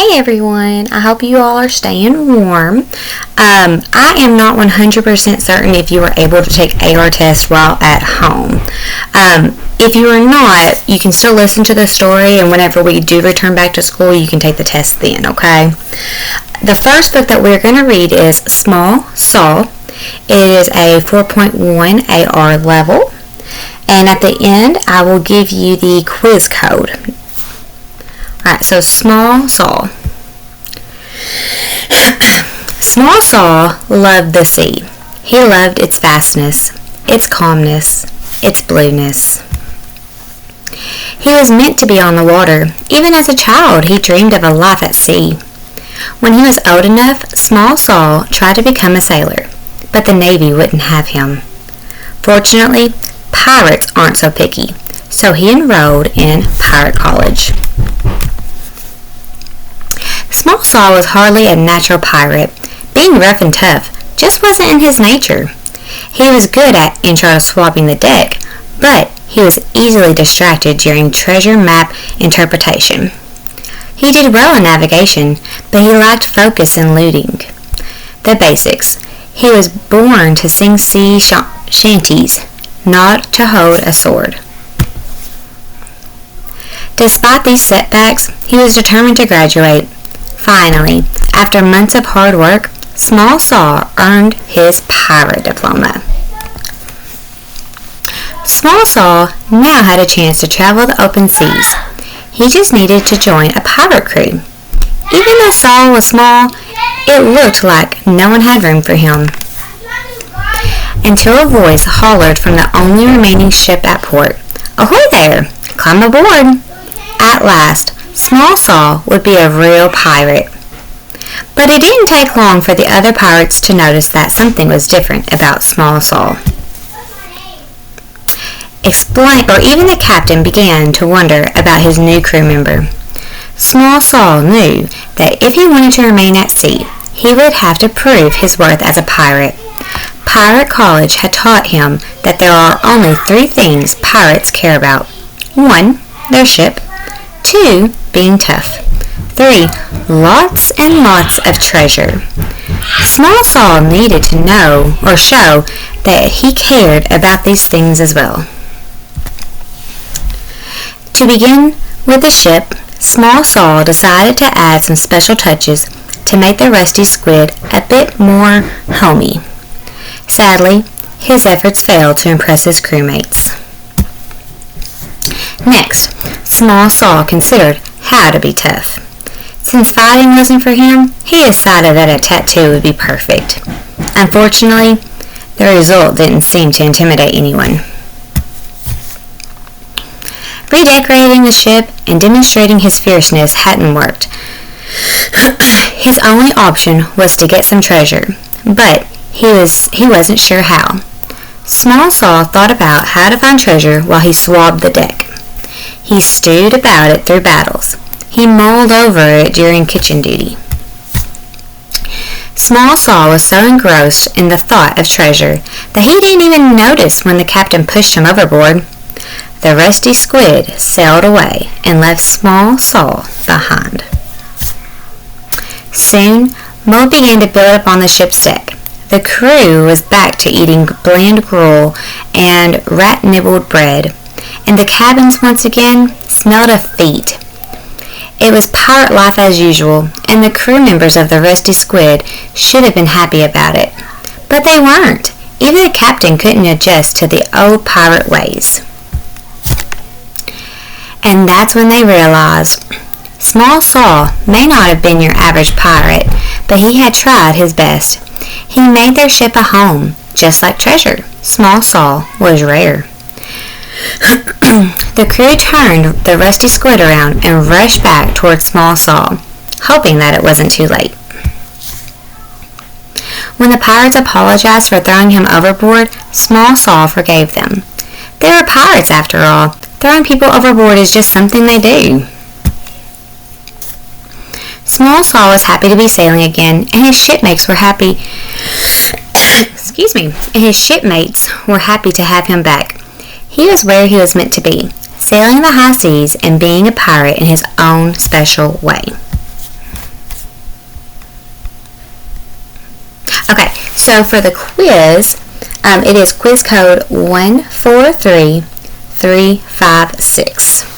Hey everyone, I hope you all are staying warm. I am not 100% certain if you were able to take AR tests while at home. If you are not, you can still listen to the story, and whenever we do return back to school, you can take the test then, okay? The first book that we're going to read is Small Saul. It is a 4.1 AR level, and at the end, I will give you the quiz code. Alright, so Small Saul. Small Saul loved the sea. He loved its vastness, its calmness, its blueness. He was meant to be on the water. Even as a child, he dreamed of a life at sea. When he was old enough, Small Saul tried to become a sailor, but the Navy wouldn't have him. Fortunately, pirates aren't so picky, so he enrolled in pirate college. Small Saul was hardly a natural pirate. Being rough and tough just wasn't in his nature. He was good at intro swapping the deck, but he was easily distracted during treasure map interpretation. He did well in navigation, but he lacked focus in looting. The basics. He was born to sing sea shanties, not to hold a sword. Despite these setbacks, he was determined to graduate. Finally, after months of hard work, Small Saul earned his pirate diploma. Small Saul now had a chance to travel the open seas. He just needed to join a pirate crew. Even though Saul was small, it looked like no one had room for him. Until a voice hollered from the only remaining ship at port, "Ahoy there! Climb aboard!" At last, Small Saul would be a real pirate. But it didn't take long for the other pirates to notice that something was different about Small Saul. Even the captain began to wonder about his new crew member. Small Saul knew that if he wanted to remain at sea, he would have to prove his worth as a pirate. Pirate College had taught him that there are only 3 things pirates care about. 1, their ship. 2, being tough. 3, lots and lots of treasure. Small Saul needed to know or show that he cared about these things as well. To begin with the ship, Small Saul decided to add some special touches to make the rusty squid a bit more homey. Sadly, his efforts failed to impress his crewmates. Next, Small Saul considered how to be tough. Since fighting wasn't for him, he decided that a tattoo would be perfect. Unfortunately, the result didn't seem to intimidate anyone. Redecorating the ship and demonstrating his fierceness hadn't worked. His only option was to get some treasure, but he wasn't sure how. Small Saul thought about how to find treasure while he swabbed the deck. He stewed about it through battles. He mulled over it during kitchen duty. Small Saul was so engrossed in the thought of treasure that he didn't even notice when the captain pushed him overboard. The rusty squid sailed away and left Small Saul behind. Soon, mold began to build up on the ship's deck. The crew was back to eating bland gruel and rat-nibbled bread, and the cabins once again smelled of feet. It was pirate life as usual, and the crew members of the Rusty Squid should have been happy about it. But they weren't. Even the captain couldn't adjust to the old pirate ways. And that's when they realized Small Saul may not have been your average pirate, but he had tried his best. He made their ship a home, just like treasure. Small Saul was rare. The crew turned the Rusty Squid around and rushed back towards Small Saul, hoping that it wasn't too late. When the pirates apologized for throwing him overboard, Small Saul forgave them. They were pirates after all. Throwing people overboard is just something they do. Small Saul was happy to be sailing again, and his shipmates were happy. And his shipmates were happy to have him back. He was where he was meant to be, sailing the high seas and being a pirate in his own special way. Okay, so for the quiz, it is quiz code 143356.